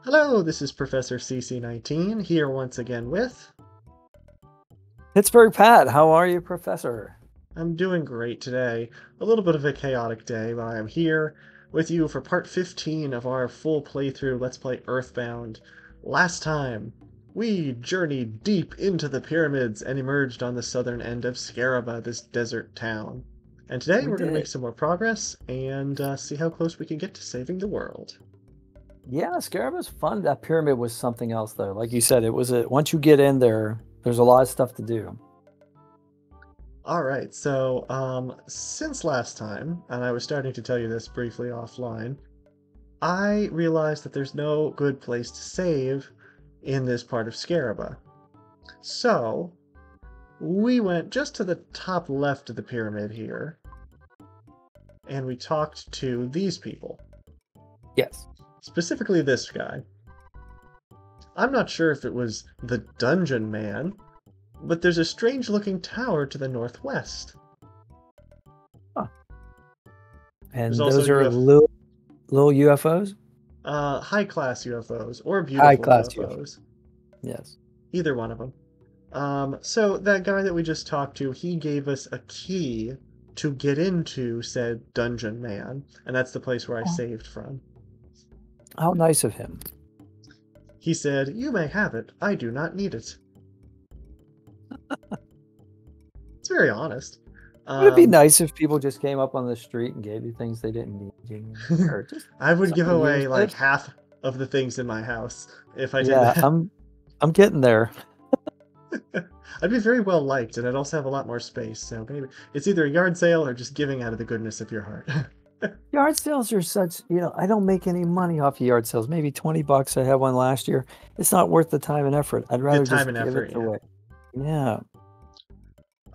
Hello, this is Professor CC19 here once again with. Pittsburgh Pat, how are you, Professor? I'm doing great today. A little bit of a chaotic day, but I am here with you for part 15 of our full playthrough Let's Play Earthbound. Last time, we journeyed deep into the pyramids and emerged on the southern end of Scaraba, this desert town. And today We we're going to make did. some more progress and see how close we can get to saving the world. Yeah, Scarab was fun. That pyramid was something else, though. Like you said, it was once you get in there, there's a lot of stuff to do. All right, so since last time, and I was starting to tell you this briefly offline, I realized that there's no good place to save in this part of Scaraba. So we went just to the top left of the pyramid here, and we talked to these people. Yes. Specifically this guy. I'm not sure if it was the Dungeon Man, but there's a strange looking tower to the northwest. Huh. There's And also those are UFO. little UFOs? High-class UFOs or High beautiful class UFOs. UFOs. Yes. Either one of them. So that guy that we just talked to, he gave us a key to get into said Dungeon Man, and that's the place where I Oh, saved from. how nice of him. He said, "You may have it. I do not need it." It's very honest. Would it be nice if people just came up on the street and gave you things they didn't need? Or just I would give somebody away used like this? half of the things in my house if I did Yeah, that. I'm getting there. I'd be very well liked, and I'd also have a lot more space. So maybe it's either a yard sale or just giving out of the goodness of your heart. Yard sales are such, I don't make any money off of yard sales. Maybe 20 bucks. I had one last year. It's not worth the time and effort. I'd The rather time just and give effort, it yeah. away.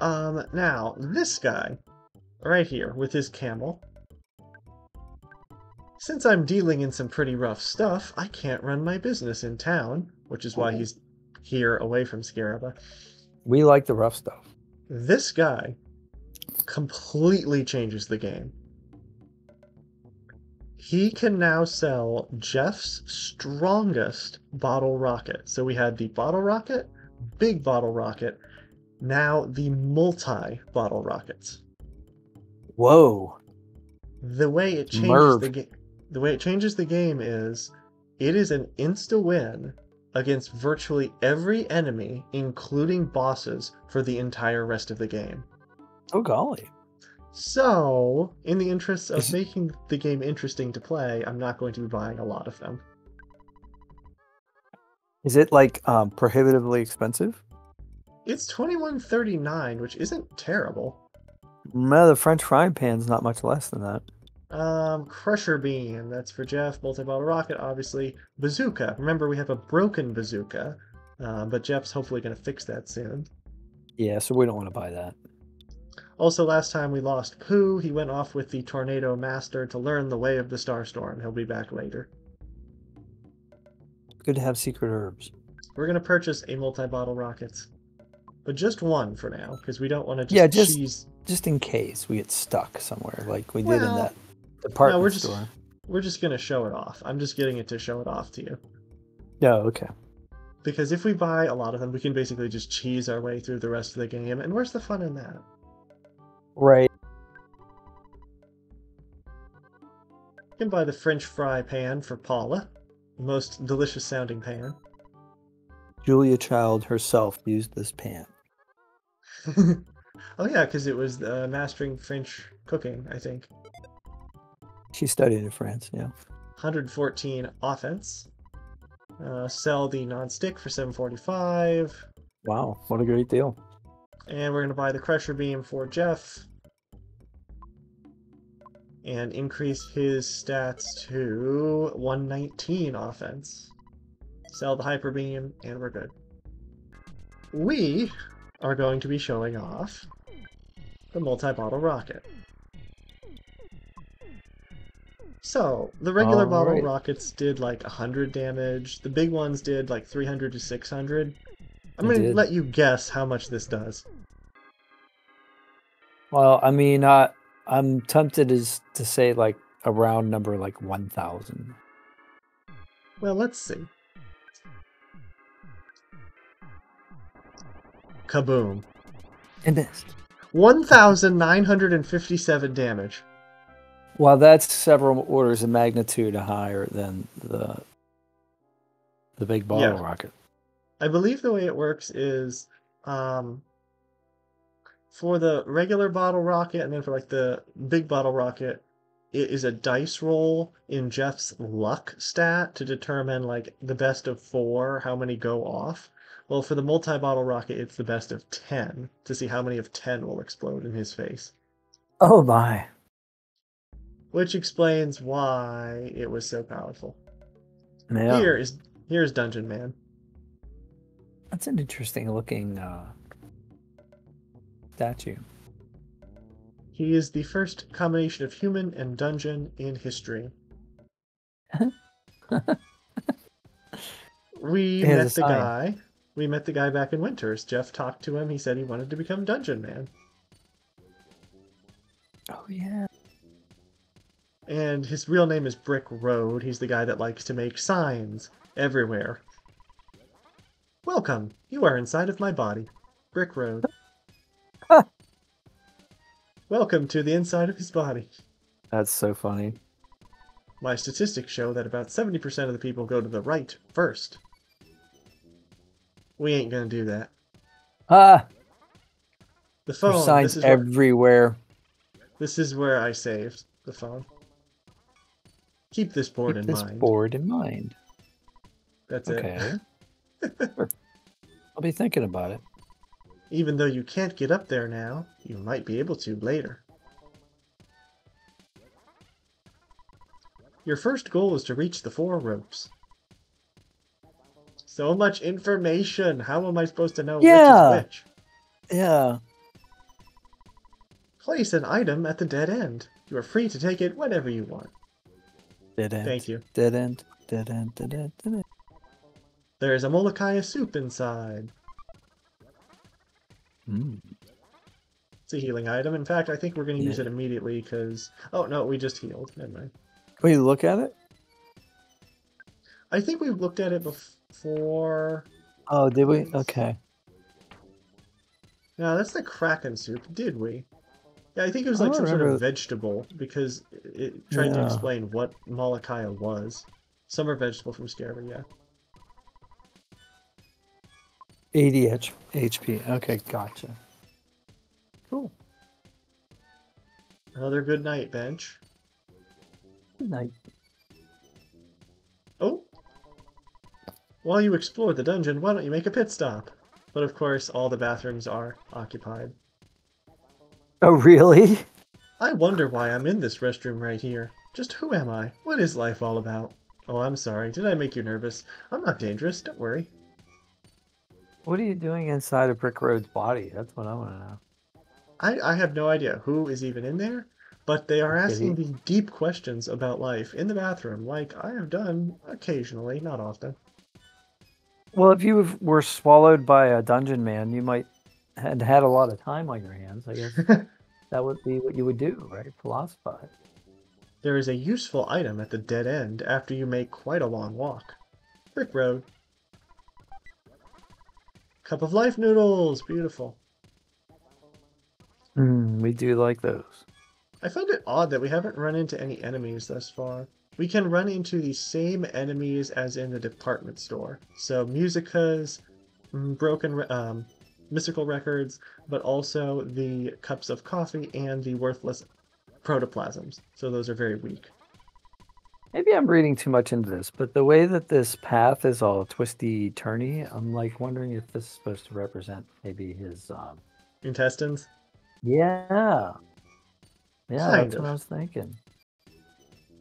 Yeah. Now this guy right here with his camel. Since I'm dealing in some pretty rough stuff, I can't run my business in town, which is why he's here away from Scaraba. We like the rough stuff. This guy completely changes the game. He can now sell Jeff's strongest bottle rocket. So we had the bottle rocket, big bottle rocket, now the multi-bottle rockets. Whoa. The way it changes Merv. the game is it is an insta-win against virtually every enemy, including bosses, for the entire rest of the game. Oh, golly. So, in the interests of Is, making the game interesting to play, I'm not going to be buying a lot of them. is it like prohibitively expensive? It's $21.39, which isn't terrible. No, the French frying pan's not much less than that. Crusher Beam, that's for Jeff. Multi-bottle rocket, obviously. Bazooka. Remember, we have a broken bazooka, but Jeff's hopefully going to fix that soon. Yeah, so we don't want to buy that. Also, last time we lost Pooh. He went off with the Tornado Master to learn the way of the Starstorm. He'll be back later. Good to have secret herbs. We're going to purchase a multi-bottle rocket. But just one for now, because we don't want to Yeah, just cheese. just in case we get stuck somewhere like we did in Well, that no, department store. we're just going to show it off. I'm just getting it to show it off to you. Yeah, okay. Because if we buy a lot of them, we can basically just cheese our way through the rest of the game, and where's the fun in that? Right. You can buy the French fry pan for Paula. The most delicious sounding pan. Julia Child herself used this pan. Oh yeah, because it was mastering French cooking, I think. She studied in France, yeah. 114 offense. Sell the non-stick for 745. Wow, what a great deal. And we're going to buy the Crusher Beam for Jeff. And increase his stats to 119 offense. Sell the Hyper Beam, and we're good. We are going to be showing off the multi-bottle rocket. So, the regular bottle rockets did like 100 damage. The big ones did like 300 to 600. I'm going to let you guess how much this does. Well, I mean, I'm tempted to say like a round number like 1,000. Well, let's see. Kaboom. It missed. 1,957 damage. Well, that's several orders of magnitude higher than the big bottle Yeah. rocket. I believe the way it works is um, for the regular bottle rocket and then for like the big bottle rocket, it is a dice roll in Jeff's luck stat to determine like the best of 4, how many go off. Well, for the multi-bottle rocket, it's the best of 10 to see how many of 10 will explode in his face. Oh my. Which explains why it was so powerful. Yeah. Here's Dungeon Man. That's an interesting looking statue. He is the first combination of human and dungeon in history. We It has a met the sign. guy. We met the guy back in Winters. Jeff talked to him. He said he wanted to become Dungeon Man. Oh yeah. And his real name is Brick Road. He's the guy that likes to make signs everywhere. Welcome. You are inside of my body. Brick Road. Welcome to the inside of his body. That's so funny. My statistics show that about 70% of the people go to the right first. We ain't gonna do that. Ah, The there's phone. signs everywhere. This is where I saved the phone. Keep this board Keep in this mind. board in mind. That's Okay. it. Sure. I'll be thinking about it. Even though you can't get up there now, you might be able to later. Your first goal is to reach the 4 ropes. So much information! How am I supposed to know which is which? Yeah. Place an item at the dead end. You are free to take it whenever you want. Dead end. Thank you. Dead end. Dead end. Dead end. Dead end. There is a Molokai soup inside. It's a healing item. In fact, I think we're going to use it immediately because... Oh, no, we just healed. Never mind. Will you look at it? I think we looked at it before... Oh, did we? Okay. No, that's the Kraken soup, did we? Yeah, I think it was like some sort of vegetable because it tried to explain what Molokai was. Summer vegetable from Scarabin, yeah. 80 HP. Okay, gotcha. Cool. Another good night bench. Good night. Oh! While you explore the dungeon, why don't you make a pit stop? But of course, all the bathrooms are occupied. Oh, really? I wonder why I'm in this restroom right here. Just who am I? What is life all about? Oh, I'm sorry. Did I make you nervous? I'm not dangerous. Don't worry. What are you doing inside of Brick Road's body? That's what I want to know. I have no idea who is even in there, but they are asking me deep questions about life in the bathroom, like I have done occasionally, not often. Well, if you were swallowed by a dungeon man, you might had a lot of time on your hands. I guess that would be what you would do, right? Philosophize. There is a useful item at the dead end after you make quite a long walk. Brick Road. Cup of life noodles! Beautiful. We do like those. I find it odd that we haven't run into any enemies thus far. We can run into the same enemies as in the department store. So Musicas, broken mystical records, but also the cups of coffee and the worthless protoplasms. So those are very weak. Maybe I'm reading too much into this, but the way that this path is all twisty turny, I'm like wondering if this is supposed to represent maybe his intestines. Yeah, Kind that's of. what I was thinking.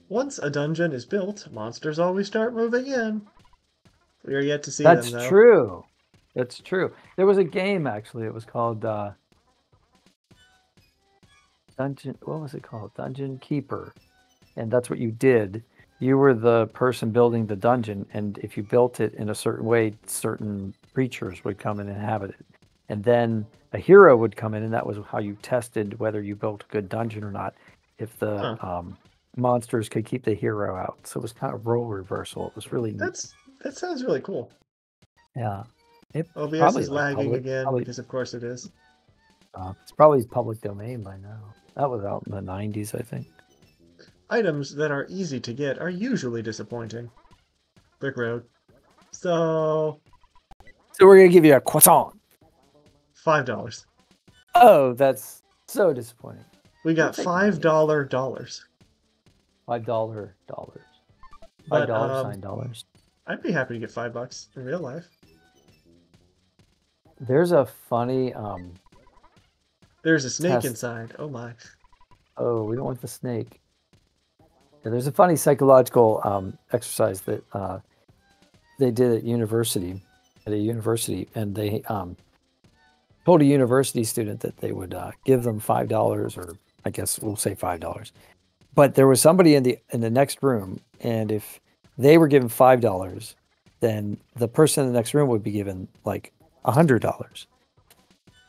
Once a dungeon is built, monsters always start moving in. We are yet to see them, though. That's true. That's true. There was a game, actually. It was called Dungeon... What was it called? Dungeon Keeper. And that's what you did. You were the person building the dungeon, and if you built it in a certain way, certain creatures would come and inhabit it. And then a hero would come in, and that was how you tested whether you built a good dungeon or not. If the monsters could keep the hero out. So it was kind of role reversal. It was really neat. That sounds really cool. Yeah. It OBS probably is like lagging public, again probably because of course it is. it's probably public domain by now. That was out in the 90s, I think. Items that are easy to get are usually disappointing. Brick Road. So So we're gonna give you a croissant. $5. Oh, that's so disappointing. We We'll got take money. $5 dollars. $5 dollars. But $5 dollars. I'd be happy to get $5 in real life. There's a funny There's a snake test. inside. Oh my. Oh, we don't want the snake. Yeah, there's a funny psychological exercise that they did at a university, and they told a university student that they would give them $5, or I guess we'll say $5. But there was somebody in the next room, and if they were given $5, then the person in the next room would be given like $100.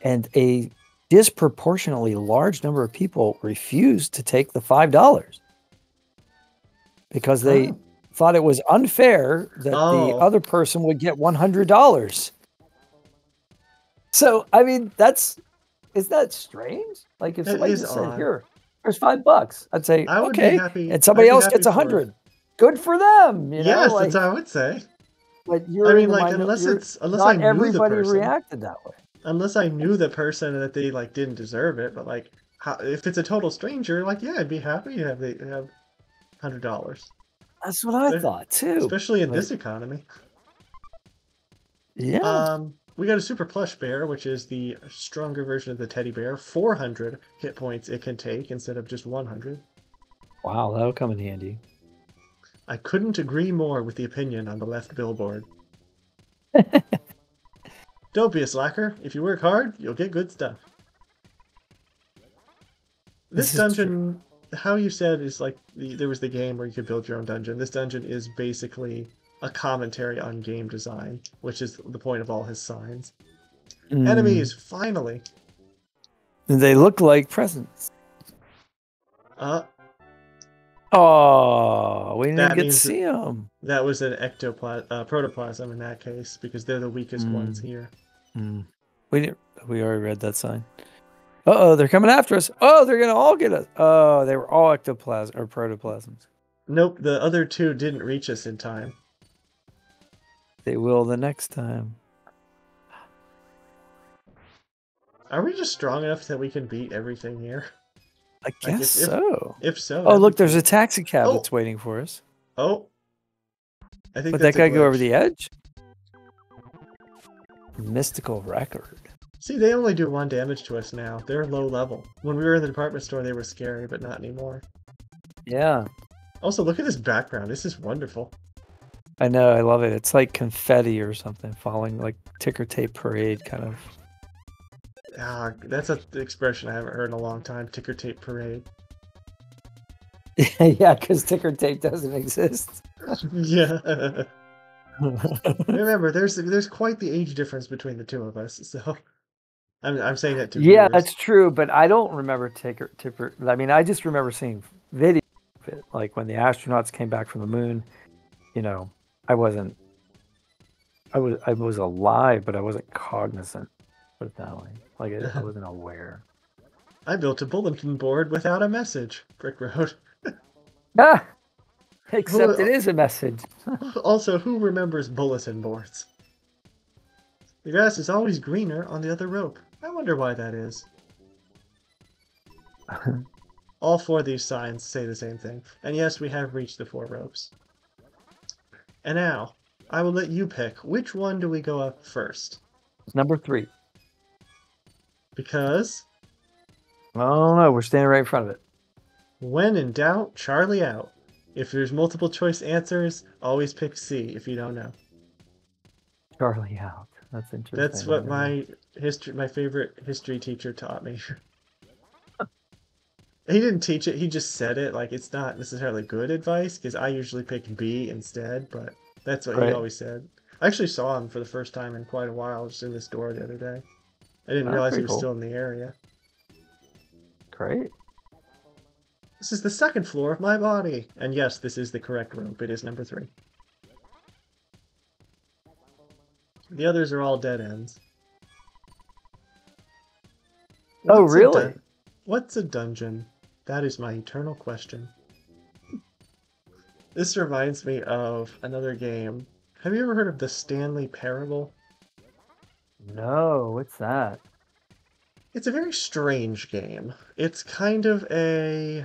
And a disproportionately large number of people refused to take the $5 because they thought it was unfair that the other person would get $100. So, I mean, is that strange? Like if somebody just said, "Here, there's $5," I'd say, I would okay, be happy, and somebody else gets for it. 100. Good for them, you know. Yes, like, that's what I would say. But I mean, like unless I knew the everybody person, reacted that way. unless I knew the person that they like didn't deserve it, but like if it's a total stranger, like yeah, I'd be happy to have $100. That's what I thought too. Especially in this economy. Yeah. We got a super plush bear, which is the stronger version of the teddy bear. 400 hit points it can take instead of just 100. Wow, that'll come in handy. I couldn't agree more with the opinion on the left billboard. Don't be a slacker. If you work hard, you'll get good stuff. This dungeon, how you said, is like there was the game where you could build your own dungeon. This dungeon is basically a commentary on game design, which is the point of all his signs. Enemies, finally. They look like presents. Oh, we didn't get to see them. That was an protoplasm in that case, because they're the weakest ones here. We already read that sign. Uh-oh, they're coming after us. Oh, they're gonna all get us. Oh, they were all ectoplasm or protoplasms. Nope, the other two didn't reach us in time. They will the next time. Are we just strong enough that we can beat everything here? I guess so. If so. Oh, look, there's a taxi cab that's waiting for us. Oh. I think would that guy go over the edge? Mystical record. See, they only do 1 damage to us now. They're low level. When we were in the department store, they were scary, but not anymore. Yeah. Also, look at this background. This is wonderful. I know, I love it. It's like confetti or something falling, like ticker tape parade kind of. Ah, that's an expression I haven't heard in a long time. Ticker tape parade. Yeah, because ticker tape doesn't exist. Yeah. Remember, there's quite the age difference between the two of us, so I'm saying that to viewers. That's true, but I don't remember ticker. I mean, I just remember seeing video of it, like when the astronauts came back from the moon. You know, I was alive, but I wasn't cognizant. Put it that way. Like I wasn't aware. I built a bulletin board without a message. Brick Road. Except it is a message. Also, who remembers bulletin boards? The grass is always greener on the other rope. I wonder why that is. All 4 of these signs say the same thing. And yes, we have reached the 4 ropes. And now, I will let you pick. Which one do we go up first? It's number 3. Because? Oh no, we're standing right in front of it. When in doubt, Charlie out. If there's multiple choice answers, always pick C if you don't know. Charlie out. That's interesting. That's what my favorite history teacher taught me. He didn't teach it, he just said it. Like, it's not necessarily good advice, because I usually pick B instead, but that's what he always said. I actually saw him for the first time in quite a while, just in the store the other day. I didn't realize he was still in the area. Great. This is the second floor of my body. And yes, this is the correct rope. It is number 3. The others are all dead ends. Oh, What's a really? dun What's a dungeon? That is my eternal question. This reminds me of another game. Have you ever heard of the Stanley Parable? No, what's that? It's a very strange game. It's kind of a,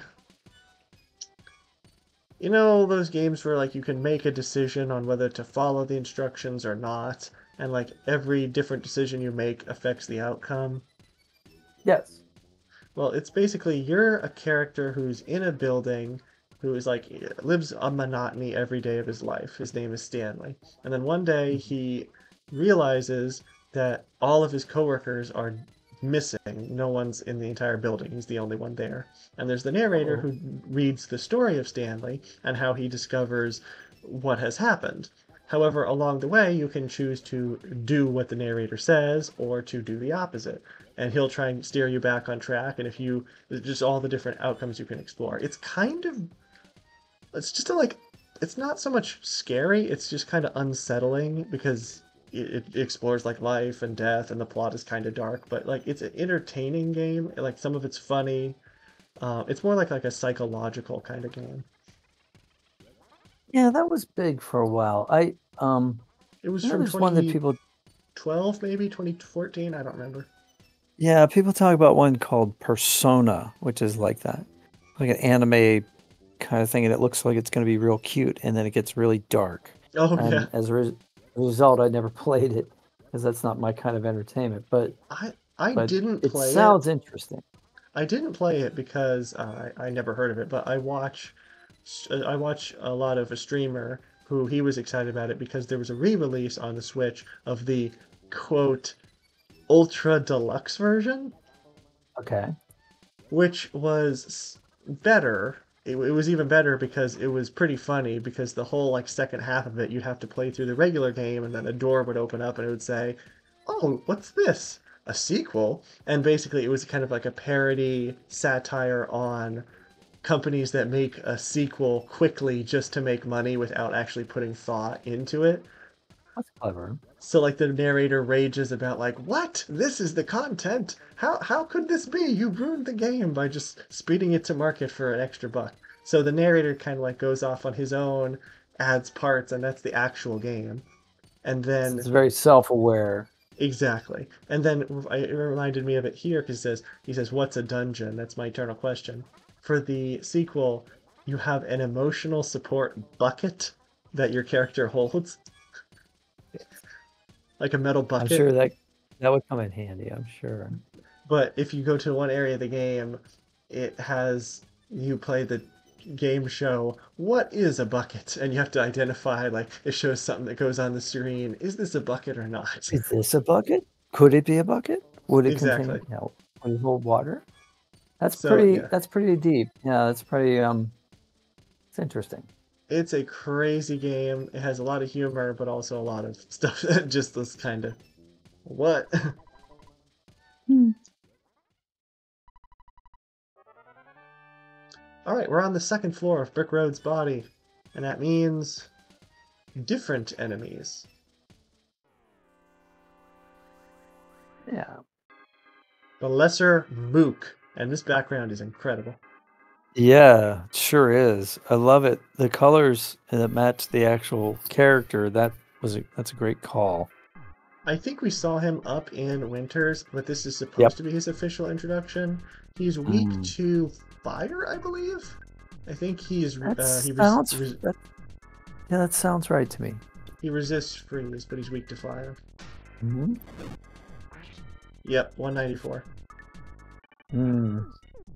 you know, those games where like you can make a decision on whether to follow the instructions or not, and like every different decision you make affects the outcome. Yes. Well, it's basically you're a character who's in a building who is like lives a monotony every day of his life. His name is Stanley. And then one day Mhm. he realizes that all of his coworkers are missing. No one's in the entire building. He's the only one there. And there's the narrator Oh. who reads the story of Stanley and how he discovers what has happened. However, along the way, you can choose to do what the narrator says or to do the opposite, and he'll try and steer you back on track. And if you just all the different outcomes you can explore, it's just a, like it's not so much scary. It's just kind of unsettling because it explores like life and death, and the plot is kind of dark. But like it's an entertaining game. Like some of it's funny. It's more like a psychological kind of game. Yeah, that was big for a while. It was I know from there's one that 2012, maybe 2014. I don't remember. yeah, people talk about one called Persona, which is like that. Like an anime kind of thing, and it looks like it's going to be real cute, and then it gets really dark. Oh yeah, And as a result, I never played it because that's not my kind of entertainment. I I But didn't it play it. sounds interesting. I didn't play it because I never heard of it, but I watch a lot of a streamer who he was excited about it because there was a re-release on the Switch of the quote ultra deluxe version, Okay. which was better. It was even better because it was pretty funny because the whole like second half of it you'd have to play through the regular game and then a door would open up and it would say, "Oh, what's this? A sequel?" And basically it was kind of like a parody satire on companies that make a sequel quickly just to make money without actually putting thought into it. That's clever. So like the narrator rages about like, "What? This is the content. How could this be? You ruined the game by just speeding it to market for an extra buck." So the narrator kind of like goes off on his own, adds parts, and that's the actual game. And So it's then very self-aware. exactly. And then it reminded me of it here because he says, "What's a dungeon?" That's my eternal question. For the sequel, you have an emotional support bucket that your character holds, like a metal I'm bucket. sure that would come in handy, I'm sure. But if you go to one area of the game, it has you play the game show, "What is a bucket?" And you have to identify, like, it shows something that goes on the screen. Is this a bucket or not? Is this a bucket? Could it be a bucket? Would it contain, Exactly. would it hold water? So, yeah, That's pretty deep. Yeah, that's pretty it's interesting. it's a crazy game. It has a lot of humor, but also a lot of stuff that just this kind of, what? Hmm. All right, we're on the second floor of Brick Road's body, and that means different enemies. Yeah. The Lesser Mook, and this background is incredible. Yeah, it sure is. I love it. The colors that match the actual character, that's a great call. I think we saw him up in Winters, but this is supposed Yep. to be his official introduction. He's weak Mm. to fire, I believe. I think That he sounds that, yeah, that sounds right to me. he resists freeze, but he's weak to fire. Hmm. Yep, 194. Mm.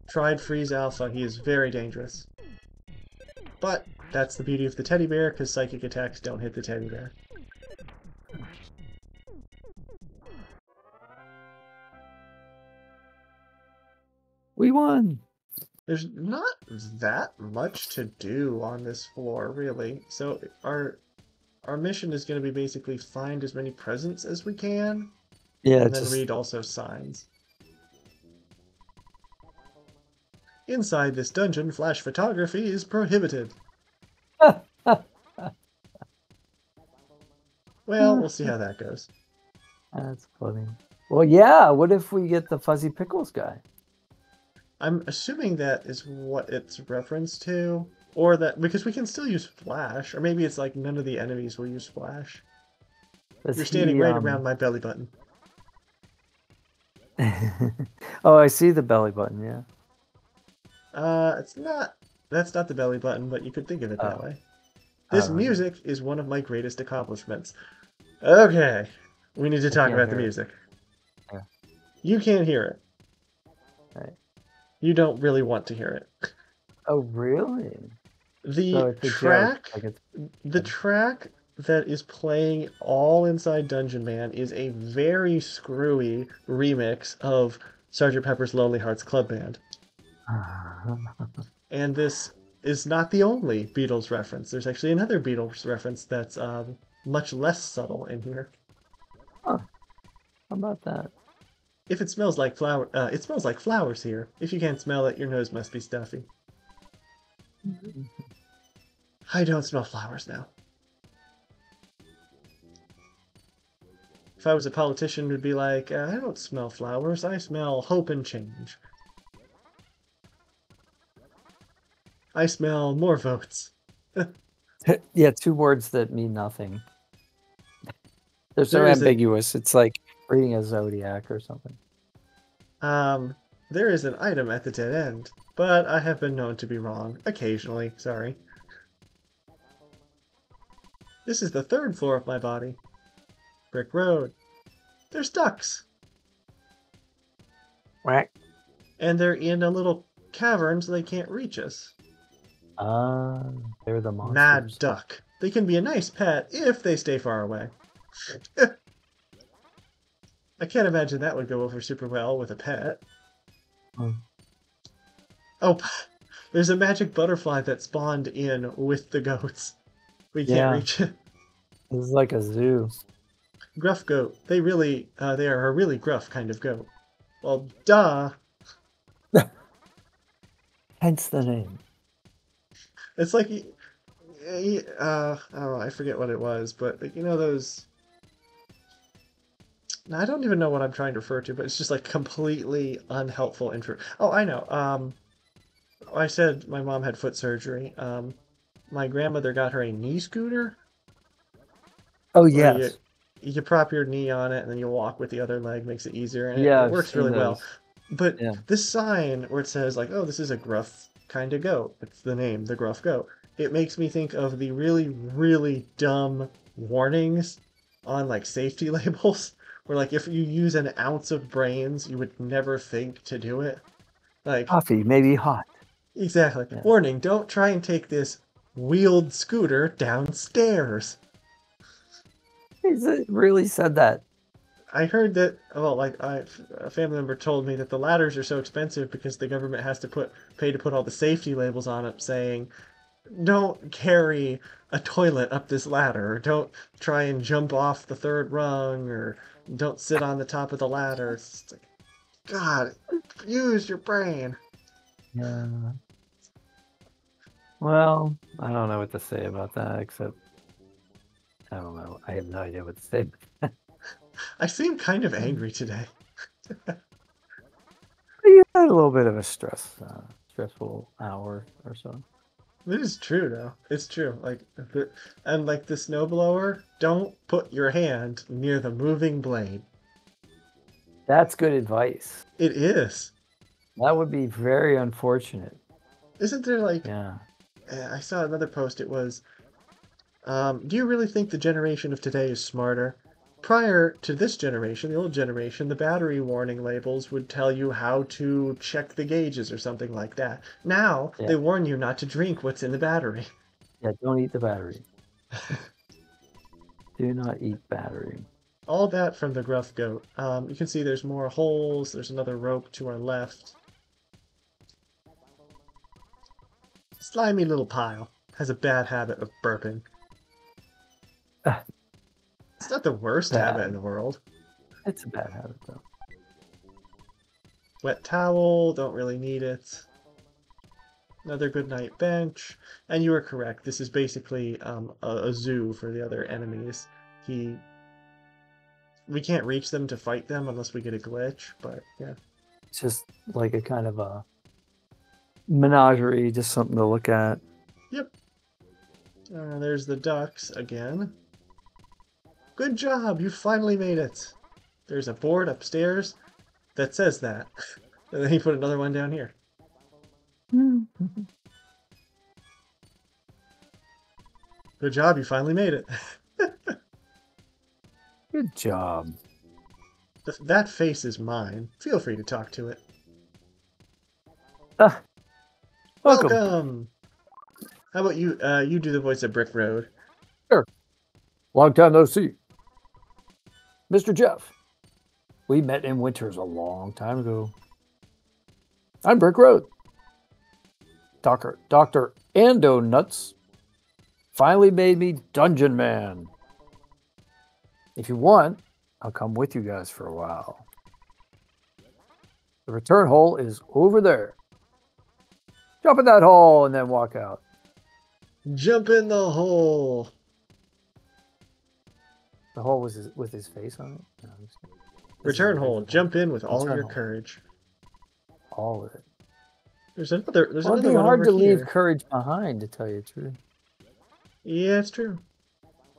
Tried freeze alpha. He is very dangerous. But that's the beauty of the teddy bear, because psychic attacks don't hit the teddy bear. We won. There's not that much to do on this floor, really. So our mission is going to be basically find as many presents as we can, Yeah, and then just read also signs. Inside this dungeon, flash photography is prohibited. Well, we'll see how that goes. That's funny. Well, yeah. What if we get the Fuzzy Pickles guy? I'm assuming that is what it's referenced to, or that because we can still use flash, or maybe it's like none of the enemies will use flash. Does You're standing he? right around my belly button. Oh, I see the belly button. Yeah. It's not. That's not the belly button, but you could think of it that Oh. way. This Okay. music is one of my greatest accomplishments. Okay, we need to I talk can't about the hear it. music. Yeah. You can't hear it. Right. You don't really want to hear it. Oh, really? So The it's a joke. track, Like it's. the track that is playing all inside Dungeon Man is a very screwy remix of Sergeant Pepper's Lonely Hearts Club Band. And this is not the only Beatles reference. There's actually another Beatles reference that's much less subtle in here. Huh. How about that? If it smells like flower, it smells like flowers here. If you can't smell it, your nose must be stuffy. I don't smell flowers now. If I was a politician, it would be like, I don't smell flowers, I smell hope and change. I smell more votes. Yeah, two words that mean nothing. They're so There is a ambiguous. It's like reading a zodiac or something. there is an item at the dead end, but I have been known to be wrong. Occasionally, sorry. This is the third floor of my body. Brick road. There's ducks. Whack. And they're in a little cavern so they can't reach us. They're the Mad monsters. duck. They can be a nice pet if they stay far away. I can't imagine that would go over super well with a pet. Hmm. Oh, there's a magic butterfly that spawned in with the goats. We can't Yeah, reach it. this is like a zoo. Gruff goat. They are a really gruff kind of goat. Well, duh. Hence the name. It's like, I don't know, I forget what it was, but you know those. I don't even know what I'm trying to refer to, but it's just like completely unhelpful intro. Oh, I know. I said my mom had foot surgery. My grandmother got her a knee scooter, Oh, where you yes. you prop your knee on it and then you walk with the other leg, makes it easier, and Yeah, it I've works seen really well. those. But Yeah. this sign where it says like, "Oh, this is a gruff kind of goat," it's the name, the gruff goat. It makes me think of the really, really dumb warnings on like safety labels, where like if you use an ounce of brains, you would never think to do it. Like, Coffee, maybe hot. exactly. Yeah. Warning, don't try and take this wheeled scooter downstairs. It really said that. I heard that, well, a family member told me that the ladders are so expensive because the government has to pay to put all the safety labels on it saying, don't carry a toilet up this ladder, or don't try and jump off the third rung, or don't sit on the top of the ladder. It's like, God, use your brain. Yeah. Well, I don't know what to say about that, except I don't know. I have no idea what to say. I seem kind of angry today. You had a little bit of a stressful hour or so. It is true, though. It's true. And like the snowblower, don't put your hand near the moving blade. That's good advice. It is. That would be very unfortunate. Isn't there like, Yeah. I saw another post, it was, do you really think the generation of today is smarter? Prior to this generation, the old generation, the battery warning labels would tell you how to check the gauges or something like that. Now, Yeah. they warn you not to drink what's in the battery. Yeah. Don't eat the battery. Do not eat battery. All that from the gruff goat. You can see there's more holes, there's another rope to our left. Slimy little pile. Has a bad habit of burping. It's not the worst habit in Bad. the world. It's a bad habit, though. Wet towel, don't really need it. Another good night bench. And you were correct. This is basically a zoo for the other enemies. He we can't reach them to fight them unless we get a glitch, but yeah. It's just like a kind of a menagerie, just something to look at. Yep. There's the ducks again. Good job, you finally made it. There's a board upstairs that says that. And then he put another one down here. Good job, you finally made it. Good job. That face is mine. Feel free to talk to it. Ah, welcome. Welcome. How about you? You do the voice of Brick Road. Sure. Long time no see. Mr. Jeff. We met in Winters a long time ago. I'm Brick Road. Dr. Ando Nuts finally made me Dungeon Man. If you want, I'll come with you guys for a while. The return hole is over there. Jump in that hole and then walk out. Jump in the hole. The hole was with his face on it. No, Return hole. Jump in with all your hole. courage. All of it. There's another. There's Well, it'd another be one hard over to here. leave courage behind, to tell you the truth. Yeah, it's true.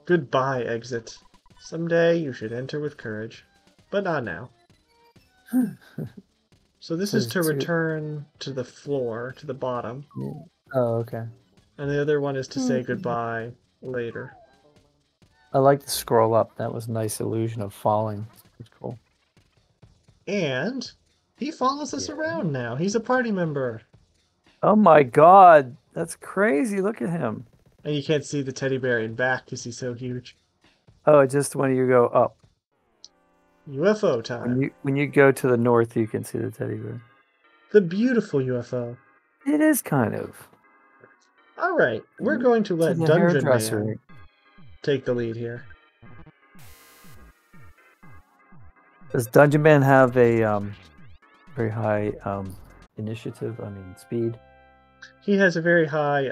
Goodbye, exit. Someday you should enter with courage, but not now. So this is to return to the floor, to the bottom. Yeah. Oh, okay. And the other one is to say goodbye later. I like the scroll up. That was a nice illusion of falling. It's cool. And he follows us around now. He's a party member. Oh my god. That's crazy. Look at him. And you can't see the teddy bear in back because he's so huge. Oh, just when you go up. UFO time. When you go to the north, you can see the teddy bear. The beautiful UFO. It is kind of. All right, we're going to let Dungeon Man take the lead here. Does Dungeon Man have a very high initiative? I mean, speed. He has a very high.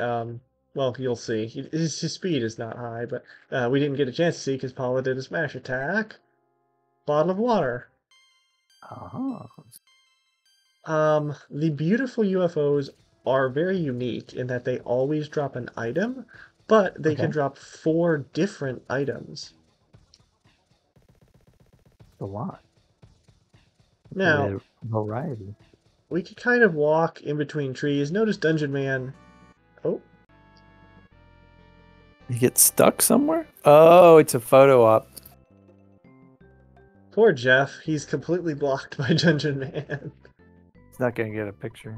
Well, you'll see. His speed is not high, but we didn't get a chance to see because Paula did a smash attack. Bottle of water. The beautiful UFOs are very unique in that they always drop an item, but they can drop 4 different items. A lot. Now, variety. We could kind of walk in between trees. Notice Dungeon Man. Oh. You get stuck somewhere? Oh, it's a photo op. Poor Jeff. He's completely blocked by Dungeon Man. He's not going to get a picture.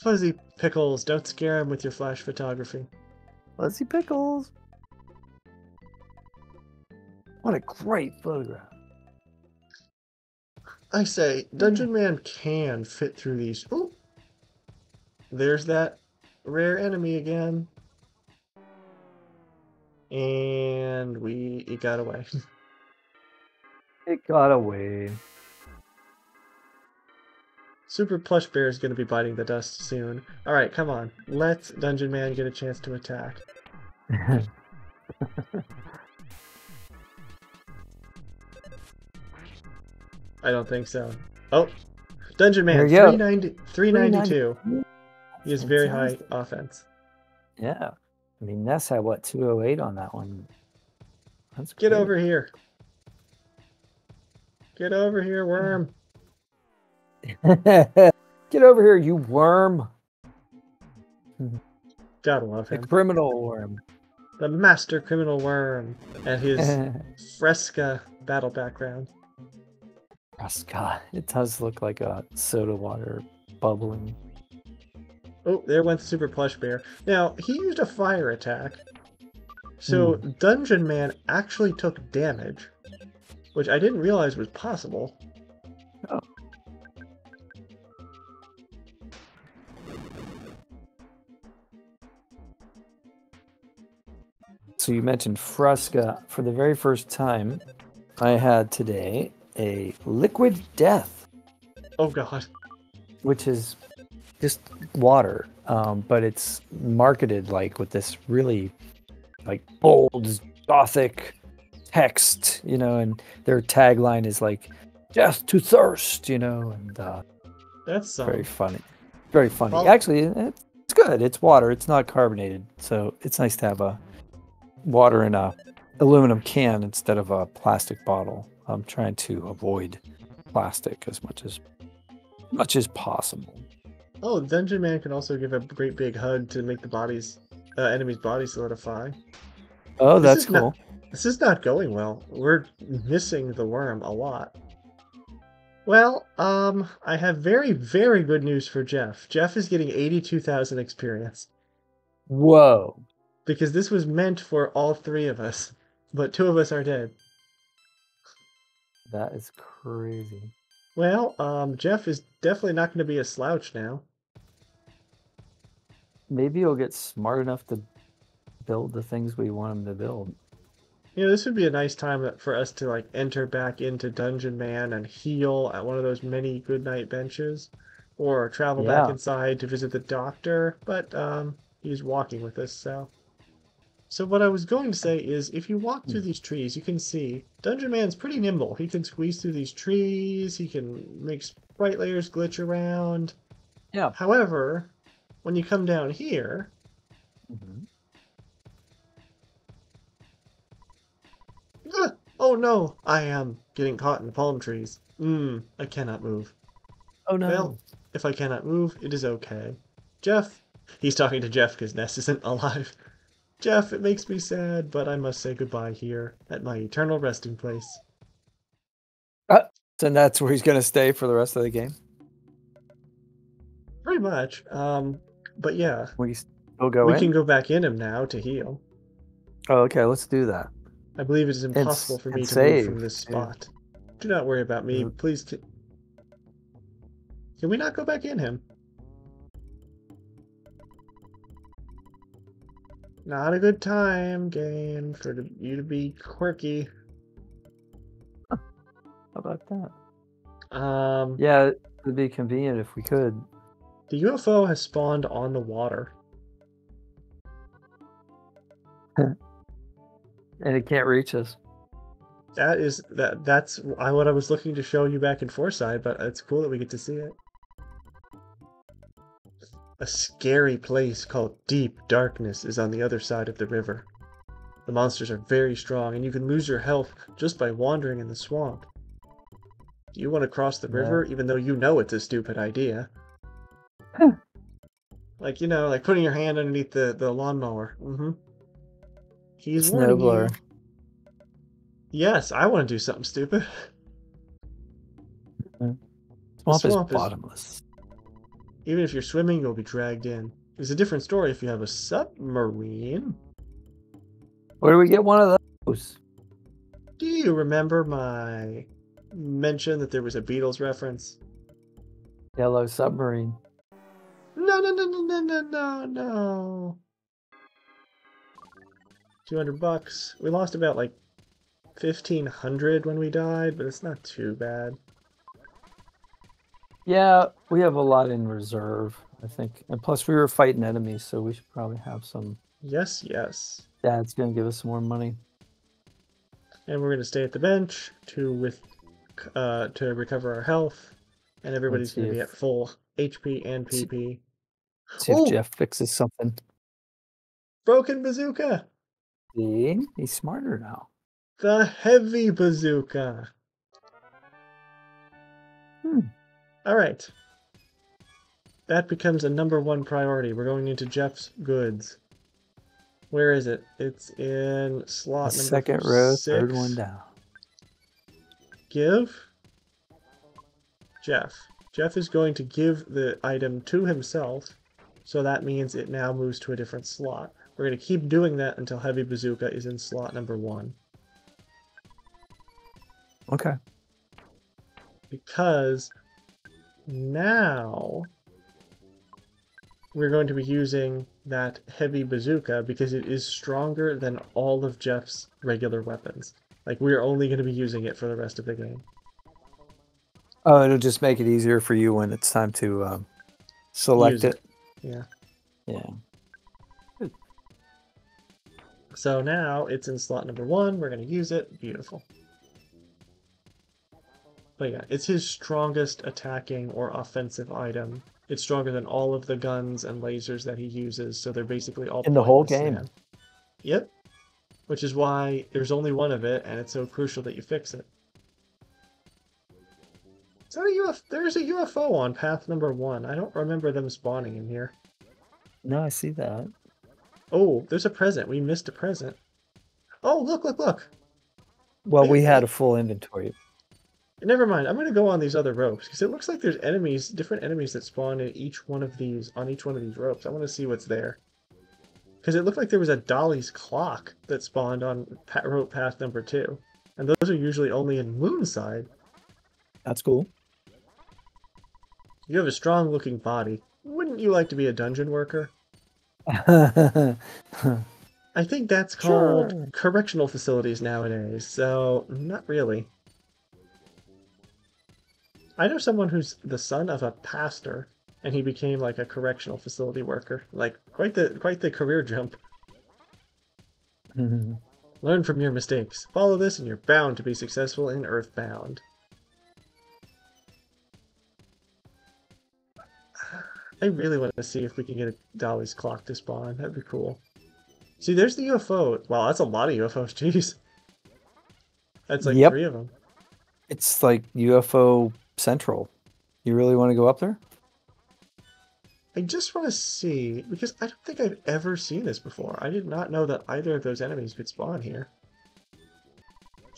Fuzzy Pickles, don't scare him with your flash photography. Fuzzy Pickles. What a great photograph. I say, Dungeon Man can fit through these. Ooh. There's that rare enemy again. And it got away. It got away. Super Plush Bear is going to be biting the dust soon. Alright, come on. Let Dungeon Man get a chance to attack. I don't think so. Oh, Dungeon Man, 392. He has very high offense. Yeah. I mean, Ness had, what, 208 on that one? That's Get over here. Get over here, worm. Get over here, you worm. Gotta love him. The criminal worm. The master criminal worm and his Fresca battle background. Fresca. It does look like a soda water bubbling. Oh, there went the Super Plush Bear. Now, he used a fire attack. So Dungeon Man actually took damage, which I didn't realize was possible. Oh. So you mentioned Fresca. For the very first time, I had today a liquid death. Oh god. which is just water, but it's marketed like with this really like bold gothic text, and their tagline is like "Death to thirst," and That's very funny. Very funny. well, Actually, it's good. It's water. It's not carbonated, so it's nice to have a water in a aluminum can instead of a plastic bottle. I'm trying to avoid plastic as much as possible. oh, Dungeon Man can also give a great big hug to make the enemy's body solidify. Oh, This that's is not cool. this is not going well. We're missing the worm a lot. Well, I have very, very good news for Jeff. Jeff is getting 82,000 experience Whoa, because this was meant for all three of us, but two of us are dead. that is crazy. Well, Jeff is definitely not going to be a slouch now. Maybe he'll get smart enough to build the things we want him to build. This would be a nice time for us to like enter back into Dungeon Man and heal at one of those many goodnight benches, or travel back Yeah. inside to visit the doctor. But he's walking with us, so. So what I was going to say is, if you walk through these trees, you can see Dungeon Man's pretty nimble. He can squeeze through these trees. He can make sprite layers glitch around. Yeah. However, when you come down here. Oh no, I am getting caught in the palm trees. I cannot move. Oh no. Well, if I cannot move, it is okay. Jeff, he's talking to Jeff because Ness isn't alive. Jeff, it makes me sad, but I must say goodbye here at my eternal resting place. And that's where he's going to stay for the rest of the game? Pretty much. But yeah. We still go we in? can go back in him now to heal. Oh, okay, let's do that. I believe it is impossible for me to save, move from this spot. Do not worry about me. Please. Can we not go back in him? Not a good time, game, for you to be quirky. How about that? Yeah, it'd be convenient if we could. The UFO has spawned on the water. And it can't reach us. That's what I was looking to show you back in Foresight, but it's cool that we get to see it. A scary place called Deep Darkness is on the other side of the river. The monsters are very strong, and you can lose your health just by wandering in the swamp. Do you want to cross the river, even though you know it's a stupid idea? Like, like putting your hand underneath the lawnmower. He's warning you. Yes, I want to do something stupid. Swamp is bottomless. Even if you're swimming, you'll be dragged in. It's a different story if you have a submarine. Where do we get one of those? Do you remember my mention that there was a Beatles reference? Yellow Submarine. No. $200. We lost about like 1,500 when we died, but it's not too bad. Yeah, we have a lot in reserve, I think. And plus we were fighting enemies, so we should probably have some. Yes. Dad's gonna give us some more money. And we're gonna stay at the bench to recover our health. And everybody's gonna be at full HP and PP. See if Jeff fixes something. Broken bazooka! See? He's smarter now. The heavy bazooka! Alright. That becomes a #1 priority. We're going into Jeff's goods. Where is it? It's in slot number 6. Second row, third one down. Give. Jeff. Jeff is going to give the item to himself, so that means it now moves to a different slot. We're going to keep doing that until Heavy Bazooka is in slot number 1. Okay. Because now we're going to be using that Heavy Bazooka because it is stronger than all of Jeff's regular weapons. Like, we're only going to be using it for the rest of the game. Oh, it'll just make it easier for you when it's time to select Use it. it. Yeah. Yeah. So now it's in slot number 1. We're going to use it. Beautiful. But yeah, it's his strongest attacking or offensive item. It's stronger than all of the guns and lasers that he uses, so they're basically all In the whole pointless to game. him. Yep. Which is why there's only one of it, and it's so crucial that you fix it. So there's a UFO on path number 1. I don't remember them spawning in here. No, I see that. Oh, there's a present. We missed a present. Oh, look, look, look. Well, we had a full inventory. Never mind. I'm going to go on these other ropes because it looks like there's enemies, different enemies that spawn in each one of these, on each one of these ropes. I want to see what's there. Because it looked like there was a Dolly's clock that spawned on rope path number 2. And those are usually only in Moonside. That's cool. You have a strong looking body. Wouldn't you like to be a dungeon worker? I think that's called Sure. correctional facilities nowadays, so not really. I know someone who's the son of a pastor, and he became like a correctional facility worker. Like quite the career jump. Learn from your mistakes. Follow this and you're bound to be successful in Earthbound. I really want to see if we can get a Dolly's clock to spawn. That'd be cool. See, there's the UFO. Wow, that's a lot of UFOs. Jeez. That's like Yep. 3 of them. It's like UFO Central. You really want to go up there? I just want to see, because I don't think I've ever seen this before. I did not know that either of those enemies could spawn here.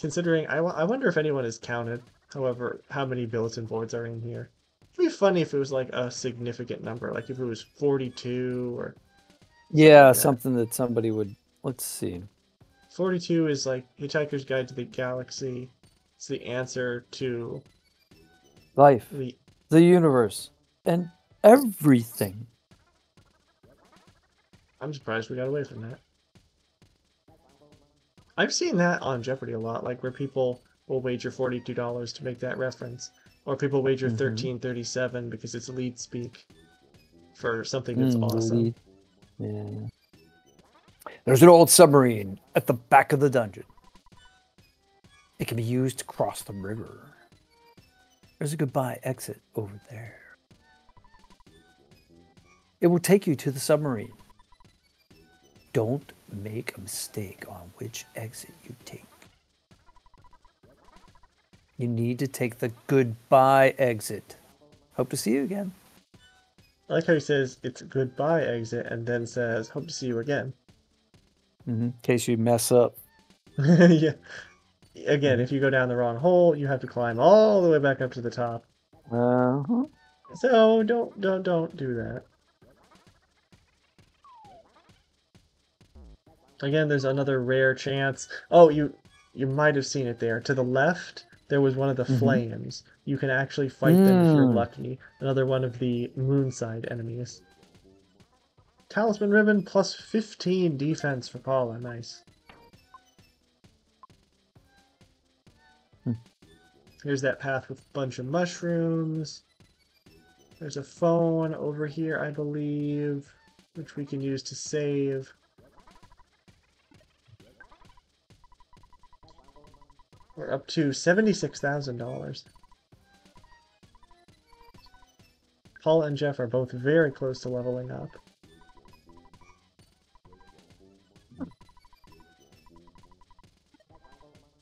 Considering, I wonder if anyone has counted, however, how many bulletin boards are in here. It'd be funny if it was like a significant number, like if it was 42 or Yeah, like something that somebody would. Let's see. 42 is like Hitchhiker's Guide to the Galaxy. It's the answer to Life, the universe, and everything. I'm surprised we got away from that. I've seen that on Jeopardy a lot, like where people will wager $42 to make that reference, or people wager $13.37 because it's lead speak for something that's awesome. Yeah. There's an old submarine at the back of the dungeon. It can be used to cross the river. There's a goodbye exit over there. It will take you to the submarine. Don't make a mistake on which exit you take. You need to take the goodbye exit. Hope to see you again. I like how he says it's goodbye exit and then says hope to see you again. In case you mess up. Yeah. Again, if you go down the wrong hole, you have to climb all the way back up to the top. So don't do that. Again, there's another rare chance. Oh, you might have seen it there. To the left, there was one of the flames. You can actually fight them if you're lucky. Another one of the Moonside enemies. Talisman Ribbon plus 15 defense for Paula. Nice. Here's that path with a bunch of mushrooms. There's a phone over here, I believe, which we can use to save. We're up to $76,000. Paula and Jeff are both very close to leveling up.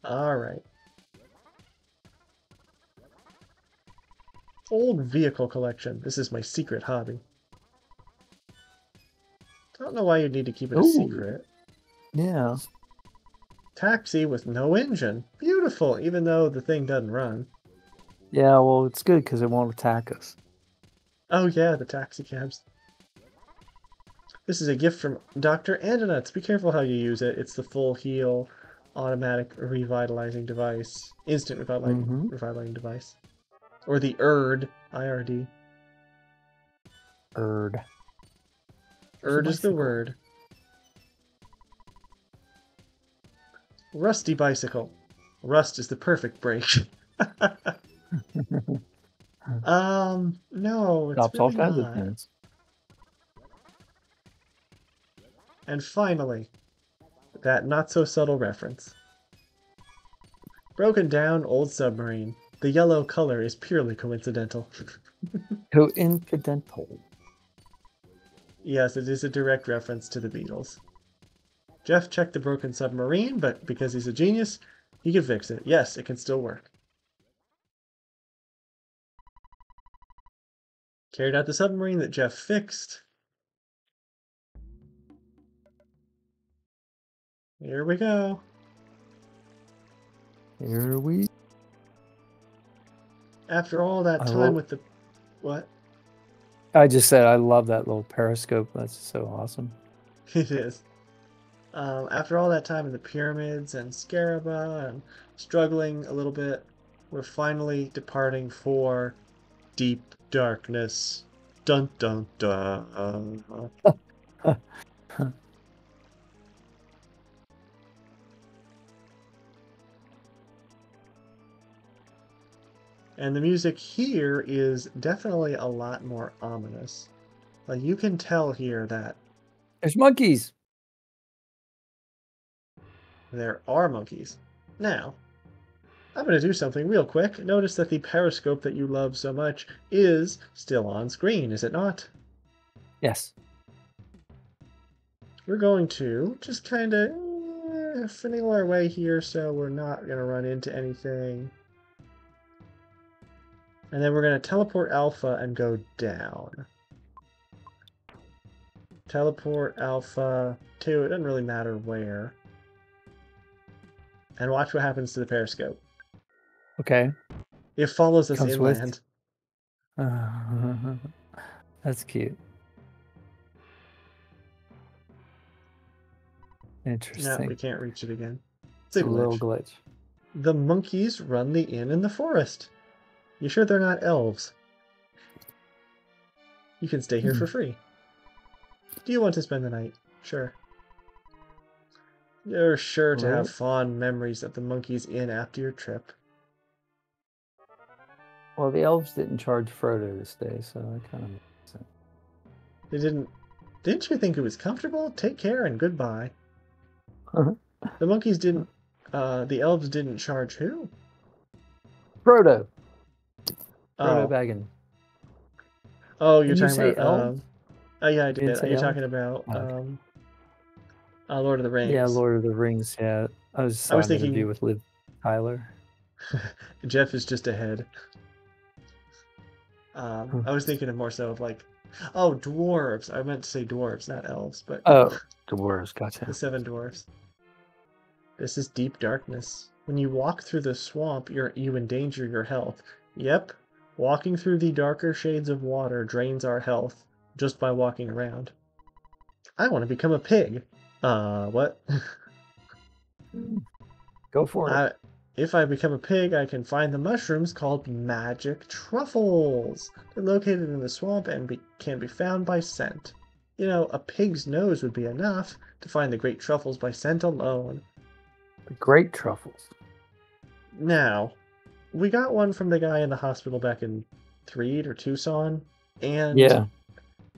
Alright. Old vehicle collection. This is my secret hobby. I don't know why you'd need to keep it a secret. Yeah. Taxi with no engine. Beautiful, even though the thing doesn't run. Yeah, well, it's good because it won't attack us. Oh yeah, the taxi cabs. This is a gift from Dr. Andonuts. Be careful how you use it. It's the full heal automatic revitalizing device. Instant revitalizing device. Or the IRD. IRD. IRD. IRD is the word. Rusty bicycle. Rust is the perfect brake. No, it's Stops all really kinds of not. things. And finally, that not-so-subtle reference. Broken down old submarine. The yellow color is purely coincidental. Coincidental. Yes, it is a direct reference to the Beatles. Jeff checked the broken submarine, but because he's a genius, he can fix it. Yes, it can still work. Carried out the submarine that Jeff fixed. Here we go. Here we. After all that time with the... What? I just said I love that little periscope. That's so awesome. It is. After all that time in the pyramids and Scaraba and struggling a little bit, we're finally departing for deep darkness. Dun dun dun. And the music here is definitely a lot more ominous. Like you can tell here that There's monkeys. there are monkeys. Now, I'm going to do something real quick. Notice that the periscope that you love so much is still on screen, is it not? Yes. We're going to just kind of finagle our way here so we're not going to run into anything. And then we're going to teleport Alpha and go down. Teleport Alpha to, it doesn't really matter where. And watch what happens to the periscope. Okay. It follows us Comes inland. with. That's cute. Interesting. No, we can't reach it again. It's a little glitch. The monkeys run the inn in the forest. You sure they're not elves? You can stay here for free. Do you want to spend the night? Sure. You're sure to have fond memories of the Monkey's Inn after your trip. Well, the elves didn't charge Frodo to stay, so that kind of makes sense. They didn't... Didn't you think it was comfortable? Take care and goodbye. The monkeys didn't... the elves didn't charge who? Frodo. Oh. Frodo Baggins. Oh, you're talking about... elves? Oh, yeah, I did. You're talking about... Lord of the Rings. Yeah, Lord of the Rings, yeah. I was thinking... interview with Liv Tyler. Jeff is just ahead. I was thinking of more so of like... Oh, dwarves. I meant to say dwarves, not elves, but... Oh, dwarves, gotcha. The 7 dwarves. This is deep darkness. When you walk through the swamp, you endanger your health. Yep, walking through the darker shades of water drains our health just by walking around. I want to become a pig. What? Go for it. If I become a pig, I can find the mushrooms called magic truffles. They're located in the swamp and can be found by scent. You know, a pig's nose would be enough to find the great truffles by scent alone. The great truffles. Now, we got one from the guy in the hospital back in Threed or Tucson, and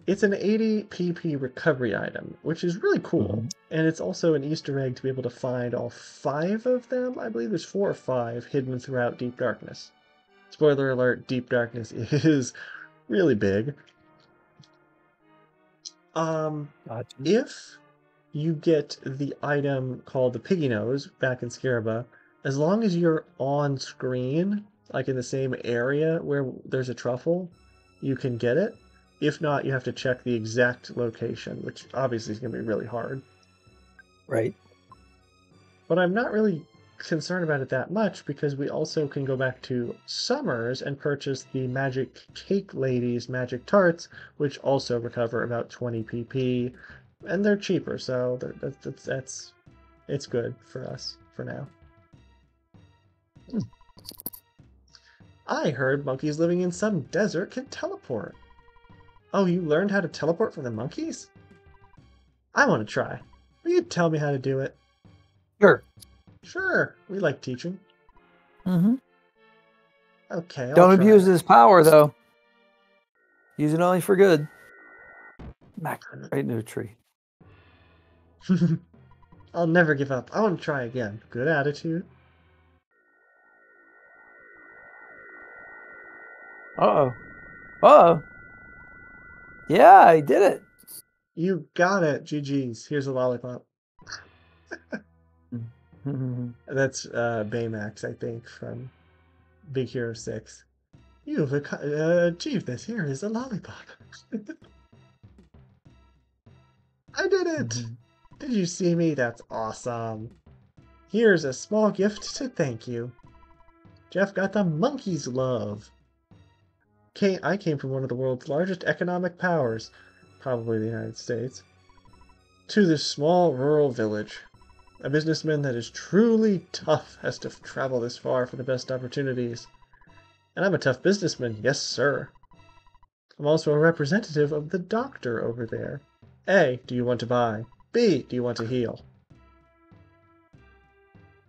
it's an 80 pp recovery item, which is really cool. And it's also an Easter egg to be able to find all 5 of them. I believe there's 4 or 5 hidden throughout Deep Darkness. Spoiler alert, Deep Darkness is really big. If you get the item called the Piggy Nose back in Scaraba, as long as you're on screen, like in the same area where there's a truffle, you can get it. If not, you have to check the exact location, which obviously is going to be really hard. Right. But I'm not really concerned about it that much because we also can go back to Summers and purchase the Magic Cake Ladies Magic Tarts, which also recover about 20 pp. And they're cheaper, so it's good for us for now. I heard monkeys living in some desert can teleport. Oh, you learned how to teleport from the monkeys? I want to try. Will you tell me how to do it? Sure. Sure. We like teaching. Okay, I'll Don't try. abuse his power, though. Use it only for good. Smack right into a tree. I'll never give up. I want to try again. Good attitude. Uh-oh. Uh-oh. Yeah, I did it. You got it. GG's. Here's a lollipop. That's Baymax, I think, from Big Hero 6. You've achieved this. Here is a lollipop. I did it! Did you see me? That's awesome. Here's a small gift to thank you. Jeff got the monkey's love. I came from one of the world's largest economic powers, probably the United States, to this small rural village. A businessman that is truly tough has to travel this far for the best opportunities. And I'm a tough businessman, yes sir. I'm also a representative of the doctor over there. A, do you want to buy? B, do you want to heal?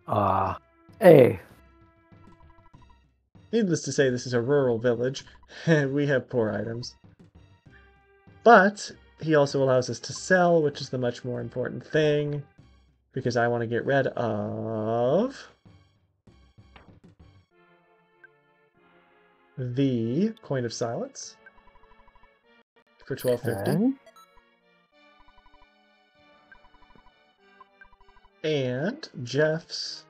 A. Needless to say, this is a rural village, and we have poor items. But he also allows us to sell, which is the much more important thing, because I want to get rid of the Coin of Silence for $12.50. Okay. And Jeff's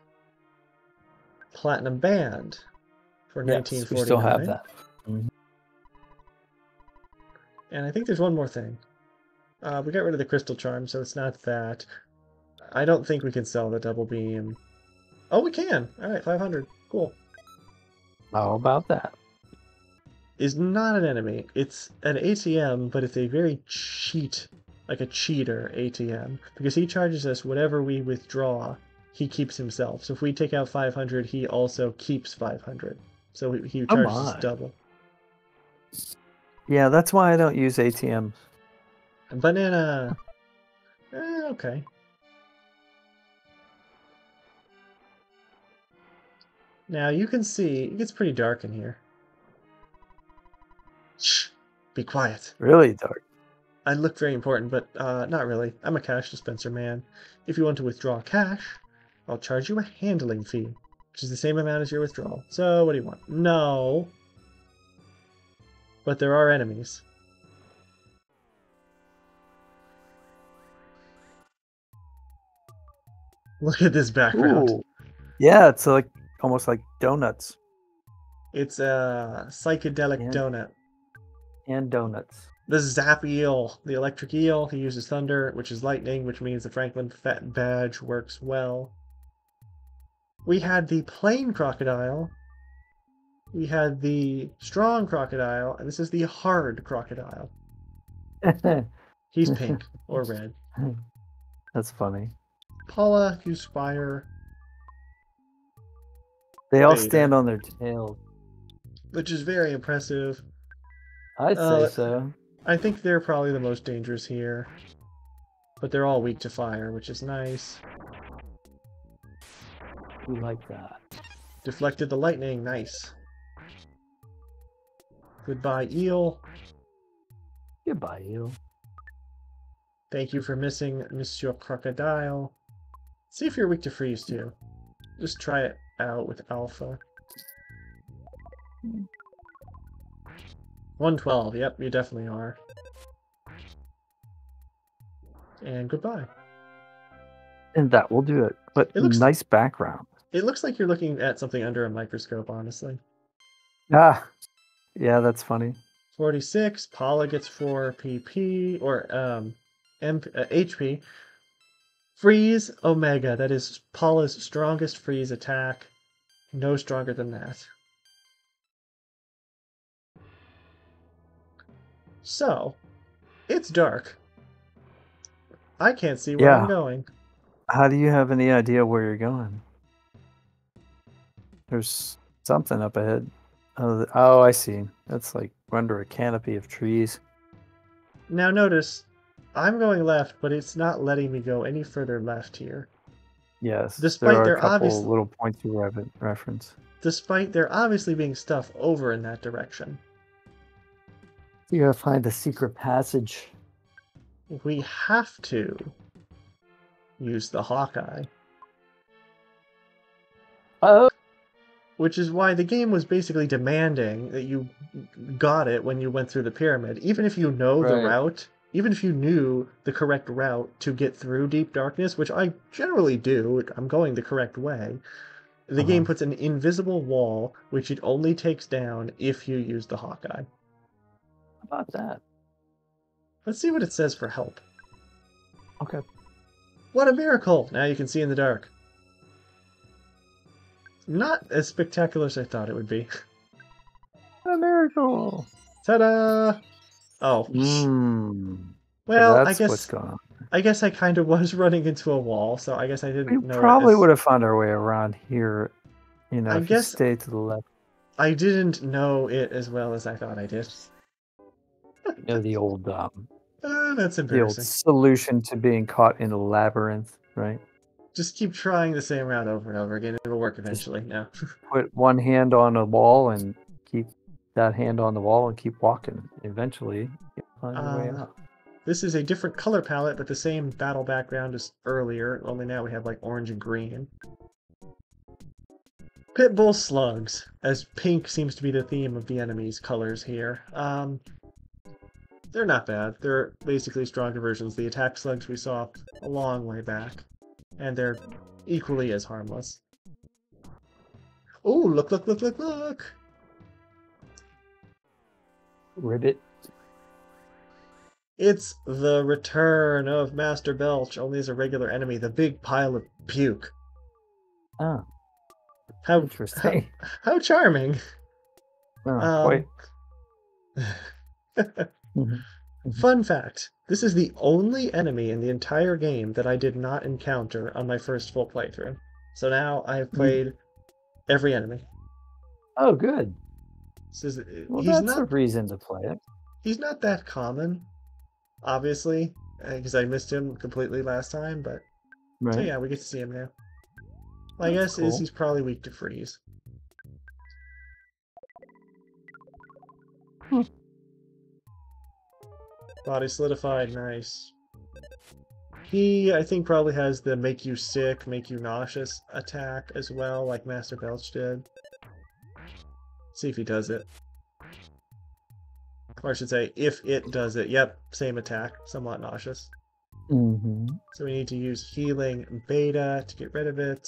Platinum Band for Yes, we still have $19.49. that. And I think there's one more thing. We got rid of the Crystal Charm, so it's not that. I don't think we can sell the Double Beam. Oh, we can! Alright, 500. Cool. How about that? Is not an enemy. It's an ATM, but it's a very like a cheater ATM, because he charges us whatever we withdraw, he keeps himself. So if we take out 500, he also keeps 500. So he charges us double. Yeah, that's why I don't use ATMs. Banana! Okay. Now you can see, it gets pretty dark in here. Shh! Be quiet. Really dark. I look very important, but not really. I'm a cash dispenser man. If you want to withdraw cash, I'll charge you a handling fee, which is the same amount as your withdrawal. So what do you want? No. But there are enemies. Look at this background. Ooh. Yeah, it's like almost like donuts. It's a psychedelic donut. And donuts. The Zap Eel, the electric eel, he uses thunder, which is lightning, which means the Franklin badge works well. We had the plain crocodile. We had the strong crocodile, and this is the hard crocodile. He's pink or red. That's funny. Paula, use fire. They all stand on their tails. Which is very impressive. I'd say so. I think they're probably the most dangerous here. But they're all weak to fire, which is nice. We like that. Deflected the lightning, nice. Goodbye, eel. Goodbye, eel. Thank you for missing, Monsieur Crocodile. See if you're weak to freeze, too. Just try it out with Alpha. 112, yep, you definitely are. And goodbye. And that will do it. But it looks nice background. It looks like you're looking at something under a microscope, honestly. Ah, yeah, that's funny. 46, Paula gets 4 PP, or HP. Freeze Omega, that is Paula's strongest freeze attack. No stronger than that. So, it's dark. I can't see where I'm going. How do you have any idea where you're going? There's something up ahead. Oh, I see. That's like under a canopy of trees. Now notice, I'm going left, but it's not letting me go any further left here. Yes, Despite there are their a couple obvious little points of reference. despite there obviously being stuff over in that direction. You gotta find the secret passage. We have to use the Hawkeye. Oh, Which is why the game was basically demanding that you got it when you went through the pyramid. Even if you know the right. route, even if you knew the correct route to get through Deep Darkness, which I generally do, I'm going the correct way, the game puts an invisible wall which it only takes down if you use the Hawkeye. How about that? Let's see what it says for help. Okay. What a miracle! Now you can see in the dark. Not as spectacular as I thought it would be. A miracle. Ta-da! Oh. So Well, that's what's going on. I guess I kind of was running into a wall, so I guess I didn't We know probably it as... would have found our way around here, you know, I if you guess stay to the left. I didn't know it as well as I thought I did. You know, the old That's the old embarrassing. solution to being caught in a labyrinth, right? Just keep trying the same route over and over again. It'll work eventually. No. Put one hand on a wall and keep that hand on the wall and keep walking. Eventually, you'll find your way out. This is a different color palette, but the same battle background as earlier, only now we have like orange and green. Pitbull slugs, as pink seems to be the theme of the enemy's colors here. They're not bad. They're basically stronger versions of the attack slugs we saw a long way back. And they're equally as harmless. Oh, look, look, look, look, look! Ribbit. It's the return of Master Belch, only as a regular enemy, the big pile of puke. Oh. How Interesting. How charming. Quite. Fun fact, this is the only enemy in the entire game that I did not encounter on my first full playthrough. So now I have played every enemy. Oh, good. Well, that's a reason to play it. He's not that common, obviously, because I missed him completely last time, but... Right. So yeah, we get to see him now. My guess is he's probably weak to freeze. Body solidified, nice. He, I think, probably has the make you sick, make you nauseous attack as well, like Master Belch did. See if he does it. Or I should say, if it does it. Yep, same attack, somewhat nauseous. So we need to use healing beta to get rid of it.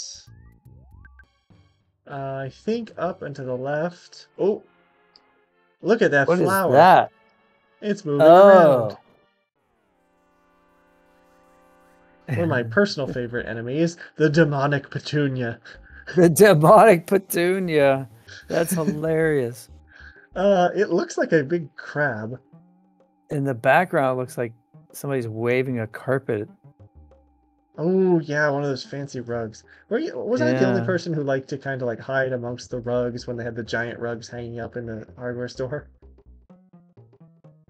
I think up and to the left. Oh! Look at that flower! What is that? It's moving around. One of my personal favorite enemies, the demonic petunia. The demonic petunia. That's hilarious. It looks like a big crab. In the background, it looks like somebody's waving a carpet. Oh, yeah, one of those fancy rugs. Was I the only person who liked to kind of like hide amongst the rugs when they had the giant rugs hanging up in the hardware store?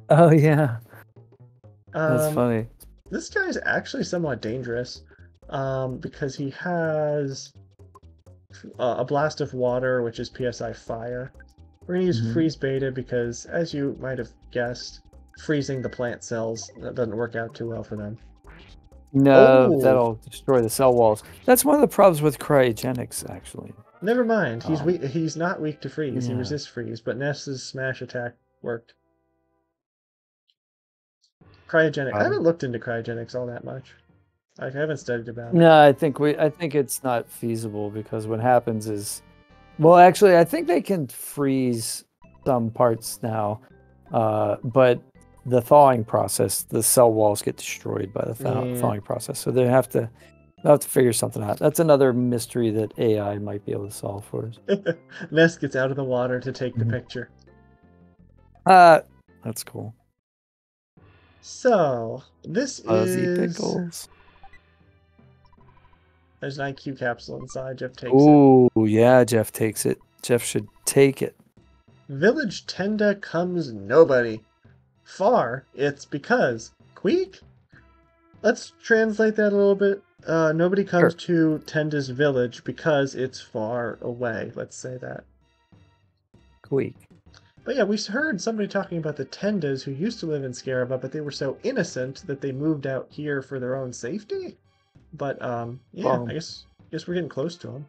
Oh, yeah. That's funny. This guy is actually somewhat dangerous because he has a blast of water, which is PSI fire. We're going to use freeze beta because, as you might have guessed, freezing the plant cells doesn't work out too well for them. No, that'll destroy the cell walls. That's one of the problems with cryogenics, actually. Never mind. He's not weak to freeze. He resists freeze, but Ness's smash attack worked. Cryogenic. I haven't looked into cryogenics all that much. I haven't studied about it. No, I think it's not feasible because what happens is, well, actually, I think they can freeze some parts now, but the thawing process, the cell walls get destroyed by the thawing process. So they'll have to figure something out. That's another mystery that AI might be able to solve for us. Ness gets out of the water to take the picture. That's cool. So, this is... Pickles. There's an IQ capsule inside. Jeff takes it. Oh, yeah, Jeff takes it. Jeff should take it. Village Tenda comes nobody. Far, it's because. Queek? Let's translate that a little bit. Nobody comes Sure. to Tenda's village because it's far away, let's say that. Squeak. But yeah, we heard somebody talking about the Tendas who used to live in Scaraba, but they were so innocent that they moved out here for their own safety. But yeah, I Well, guess we're getting close to them.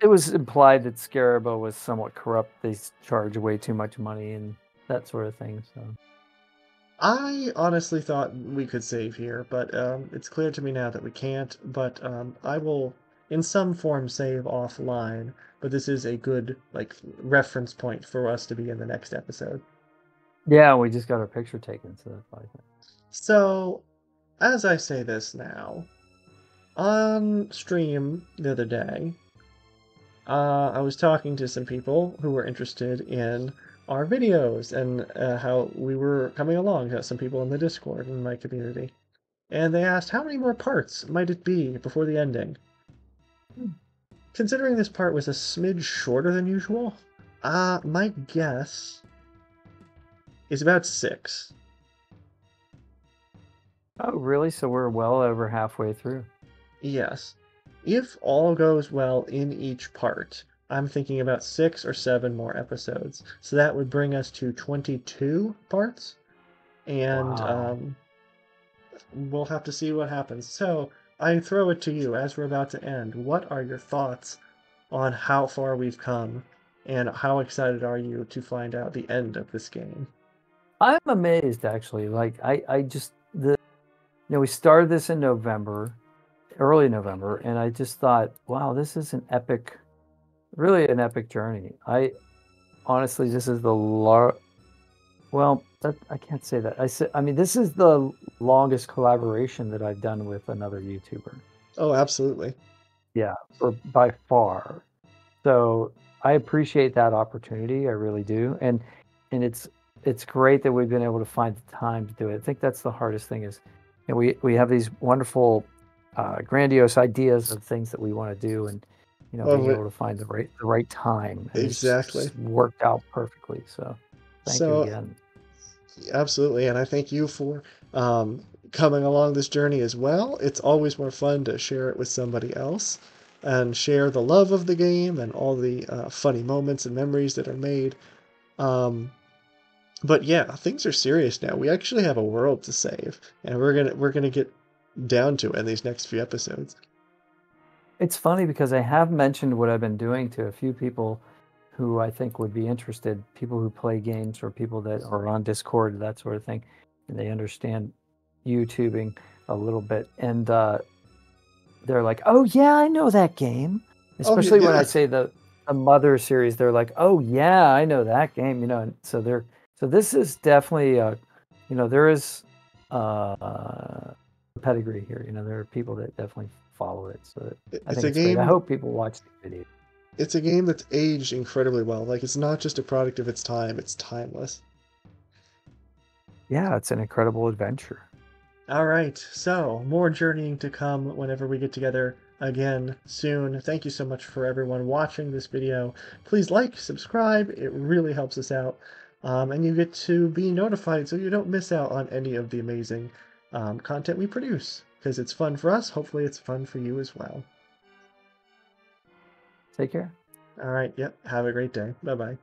it was implied that Scarabo was somewhat corrupt. They charge way too much money and that sort of thing. So I honestly thought we could save here, but it's clear to me now that we can't. But I will, in some form, save offline. But this is a good like reference point for us to be in the next episode. yeah, we just got our picture taken, so that's fine. So, as I say this now, on stream the other day, I was talking to some people who were interested in our videos and how we were coming along. Some people in the Discord in my community. And they asked, how many more parts might it be before the ending? Considering this part was a smidge shorter than usual, my guess is about 6. Oh, really? So we're well over halfway through. Yes. If all goes well in each part, I'm thinking about 6 or 7 more episodes. So that would bring us to 22 parts. And Wow. we'll have to see what happens. So I throw it to you as we're about to end. What are your thoughts on how far we've come, and how excited are you to find out the end of this game? I'm amazed actually. Like I just we started this in November, early November, and I just thought, wow, this is an epic, really an epic journey. I honestly, this is the well, I can't say that. I mean, this is the longest collaboration that I've done with another YouTuber. Oh, absolutely. Yeah, or by far. So I appreciate that opportunity. I really do. And it's great that we've been able to find the time to do it. I think that's the hardest thing is, we have these wonderful, grandiose ideas of things that we want to do, and being Oh, able to find the right time, and it's exactly. just worked out perfectly. So thank you So, again. absolutely, and I thank you for coming along this journey as well. It's always more fun to share it with somebody else and share the love of the game and all the funny moments and memories that are made. Um, but yeah, things are serious now. We actually have a world to save, and we're gonna get down to it in these next few episodes. It's funny because I have mentioned what I've been doing to a few people who I think would be interested, people who play games or people that are on Discord, that sort of thing, and they understand YouTubing a little bit. And they're like, "Oh yeah, I know that game." Oh Especially when I yeah. say the Mother series, they're like, "Oh yeah, I know that game." And so this is definitely there is a pedigree here. There are people that definitely follow it. So I It's think a it's great. I game. hope people watch the video. It's a game that's aged incredibly well. Like it's not just a product of its time; it's timeless. Yeah, it's an incredible adventure. All right, so more journeying to come whenever we get together again soon. Thank you so much for everyone watching this video. Please like, subscribe, it really helps us out. And you get to be notified so you don't miss out on any of the amazing content we produce. Because it's fun for us, hopefully it's fun for you as well. Take care. All right, yep, have a great day. Bye-bye.